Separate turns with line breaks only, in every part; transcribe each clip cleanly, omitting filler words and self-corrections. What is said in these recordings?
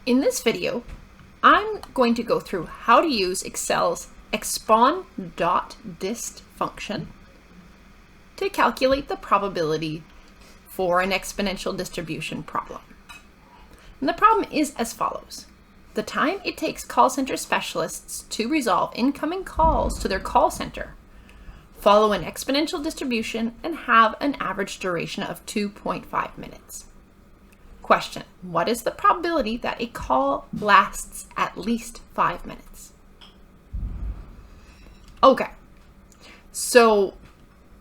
In this video, I'm going to go through how to use Excel's EXPON.DIST function to calculate the probability for an exponential distribution problem. And the problem is as follows. The time it takes call center specialists to resolve incoming calls to their call center follow an exponential distribution and have an average duration of 2.5 minutes. Question: what is the probability that a call lasts at least 5 minutes? Okay, so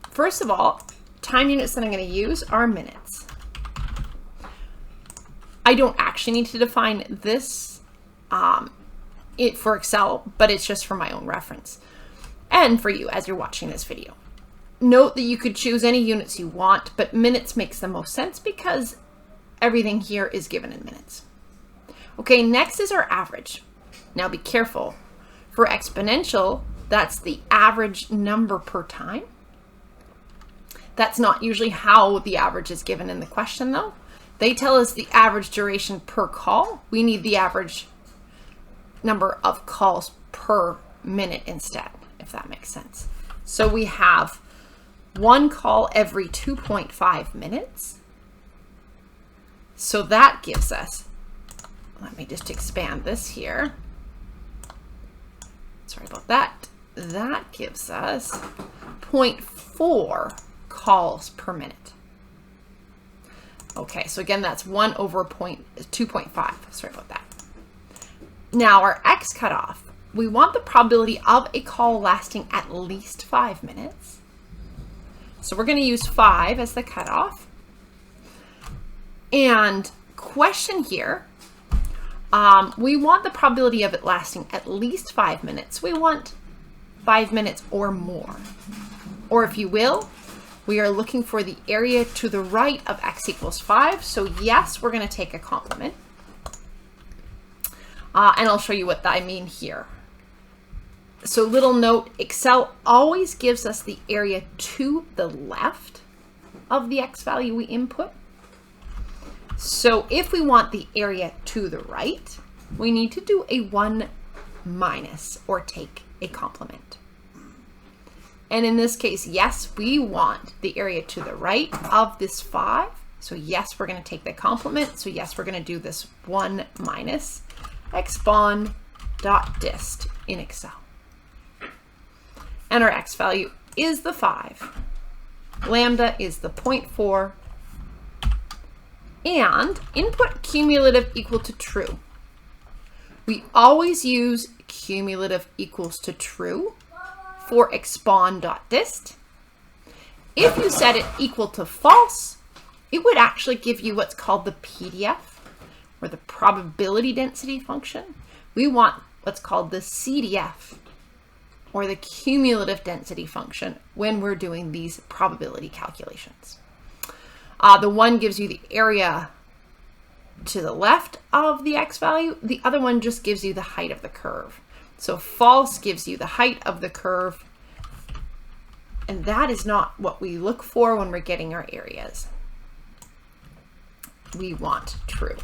first of all, time units that I'm going to use are minutes. I don't actually need to define this for Excel, but it's just for my own reference and for you as you're watching this video. Note that you could choose any units you want, but minutes makes the most sense because everything here is given in minutes. Okay, next is our average. Now be careful. For exponential, that's the average number per time. That's not usually how the average is given in the question though. They tell us the average duration per call. We need the average number of calls per minute instead, if that makes sense. So we have one call every 2.5 minutes. So that gives us, let me just expand this here. Sorry about that. That gives us 0.4 calls per minute. Okay, so again, that's 1 over 2.5. Sorry about that. Now our X cutoff, we want the probability of a call lasting at least 5 minutes. So we're going to use 5 as the cutoff. And question here, we want the probability of it lasting at least 5 minutes. We want 5 minutes or more. Or if you will, we are looking for the area to the right of x equals 5. So yes, we're going to take a complement. And I'll show you what I mean here. So little note, Excel always gives us the area to the left of the x value we input. So if we want the area to the right, we need to do a 1 minus or take a complement. And in this case, yes, we want the area to the right of this 5. So yes, we're going to take the complement. So yes, we're going to do this 1 minus EXPON.DIST in Excel. And our x value is the 5. Lambda is the 0.4. And input cumulative equal to true. We always use cumulative equals to true for EXPON.DIST. If you set it equal to false, it would actually give you what's called the PDF, or the probability density function. We want what's called the CDF, or the cumulative density function, when we're doing these probability calculations. The one gives you the area to the left of the x value. The other one just gives you the height of the curve. So false gives you the height of the curve. And that is not what we look for when we're getting our areas. We want true.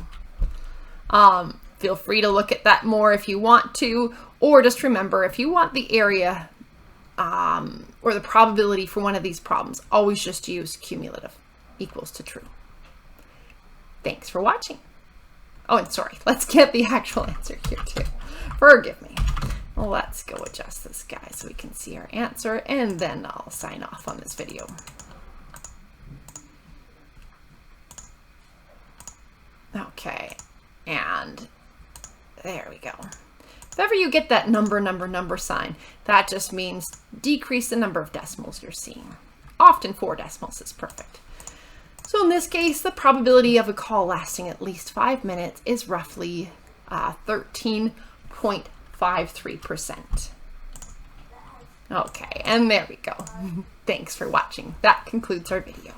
Feel free to look at that more if you want to, or just remember, if you want the area or the probability for one of these problems, always just use cumulative equals to true. Thanks for watching. Oh, and sorry, let's get the actual answer here too. Forgive me. Let's go adjust this guy so we can see our answer, and then I'll sign off on this video. Okay, and there we go. If ever you get that number sign, that just means decrease the number of decimals you're seeing. Often 4 decimals is perfect. So in this case, the probability of a call lasting at least 5 minutes is roughly 13.53%. Okay, and there we go. Thanks for watching. That concludes our video.